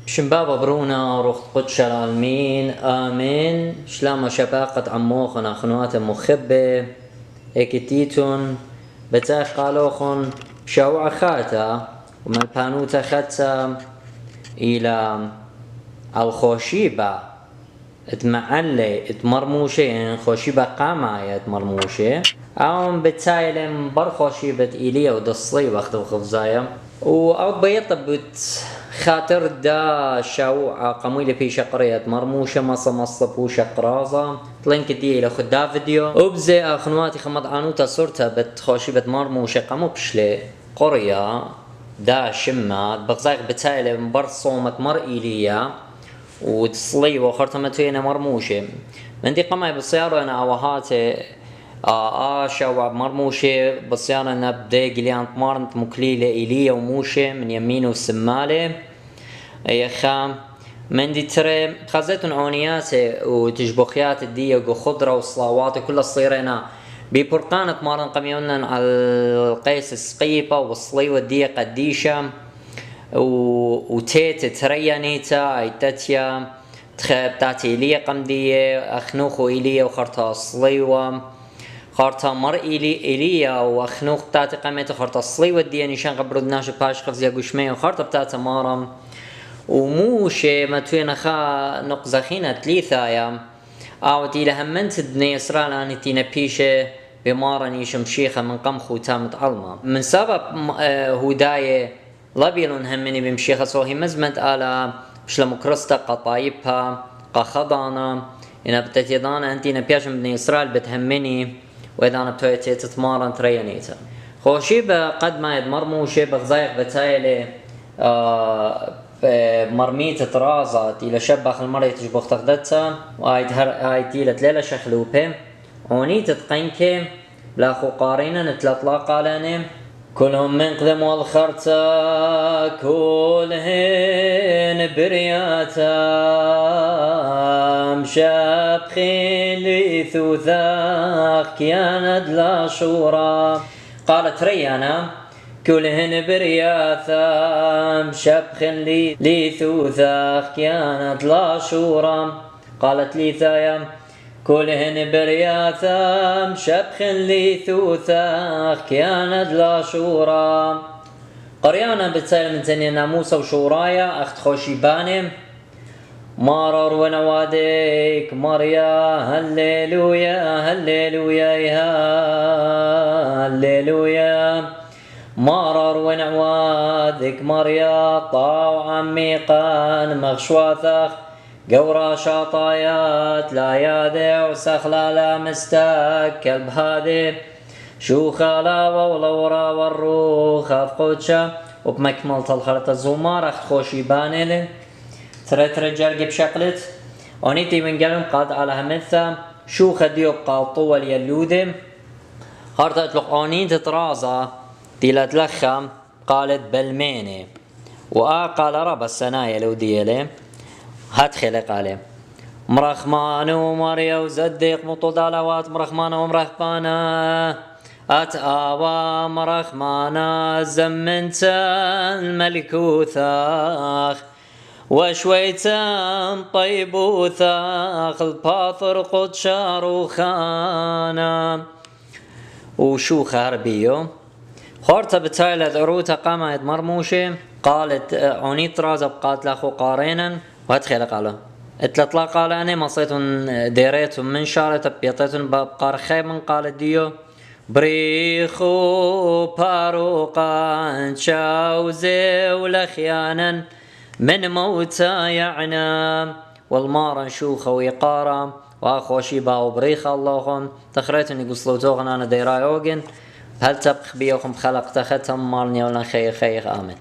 شمبابا برونا ورخت قدش العالمين آمين. شلام شباقة عموخن أخنوات مخبة إكتيتون بتاخ قالوخن شوع خاتا ومن بانوتا خاتا إلى الخوشيبة اتمعلي اتمرموشة يعني خوشيبة قامعة اتمرموشة أو بتايلم بر خوشيبة إيليا ودصلي وقت وخفزايا أو بيطبت خاطر دا شاوع قميلة في شقرية مرموشة مصة بوشة قرازة طلنك دي إلى خدا فيديو وبزي أخنواتي خمد عنوتا صورتها بتخوشيبة مرموشة قمو بشلي قرية دا شمات بغزايق بتايلة مبر صومت مر إيليا وتصلي وخرطمتين مرموشة من دي قمعي بالسيارة أنا أوهاتي شوع مرموشة بالسيارة أنا بدي قليان طمارنت مكليلة إيليا وموشة من يمين وسمالة يا خام من دي ترى خزيتون عونياتي وتجبخيات الدية وخضرة وصلاوات كل الصيرنا ببرقانة مارن قميونا على القيس السقيبة والصلي والدية قديشة وتيت تريانيتا ايتاتيا بتاعتي إيليا قمدية أخنوخو إيليا وخرطة صليوة خرطة مر إيليا وأخنوخ بتاعتي قميت خرطة صليوة الدية نشان قبردناش باش خفزيا قشمية وخرطة بتاعتي مارم وموشي ما توين خا نقزخينة ثلاثة أو تيلا همنت دني إسرائيل أني تينا بيشة بمارني شمشيخة من قمخو تامت علمة من سبب هداية لبيلون همني بمشيخة صوهي مزمت على شلمكرستا قطايبها قخضانا إن بتتيضانا أنتينا بياشم بني إسرائيل بتهمني وإذا أنا بتويتي تتمارن تريانيتا خوشيبة قد ما يدمرموشي بغزايق بتايلي مرميت ترازت إلى شبخ المرة تشبخ تخدتها وهاي تيلة ليلة شخلوبة ونيت تقنكي لاخو قارينا نتلطلاق لاني كلهم من قدم والخرطة كلهن برياتا مشابخين لثوثاق كياند لا شورا قالت ريانا كلهن برياثا مشبخ لي ثوثاخ كانت لا شورا قالت لي ثايا كلهن برياثا مشبخ لي ثوثاخ كانت لا شورا قريانا بتسال من تاني ناموسة وشورايا أخت خوشيباني مارر ونواديك مريا هللويا هللويا هللويا مرر ونعواذك مريا طاو عميقان مغشواثخ قورا شاطايات لا يادع سخلالا مستك كلب هادي شوخالا وولورا والروخ قدشة وبمكمل الخرطة الزمار أخت خوشيباني لي ترى رجال بشقلت ونيتي من قلم قاد على همثة شوخ ديوب قال طول يلوذي خرطة اطلق تترازا تيلت لخم قالت بلميني قال رب السنايا لو ديالي هدخل قالي مرخمان ومريا وزدق مطلالوات مرخمان ومرخبانا أتآوى مرخمانا زمنت الملكوثاخ وشويتان طيبوثاخ الباثر قد شاروخانا وشوخ هربيو خورتا بتايلة ذروتا قامت مرموشة قالت عنيت رازب قالت لاخو قارينا وهدخل قاله اتلطلا قال أنا مصيتن ديريتن من شارة بيطيتن بقار خيمن قالت ديو بريخو باروقا شاوزي ولخيانا من موتا يعنى والمارا شوخة ويقارا واخو شيبا وبريخ اللهم تخريتن يقصلو توغن انا ديراي اوغن هل تبخ بيوخم خلق تختم مالني ولا خير آمن.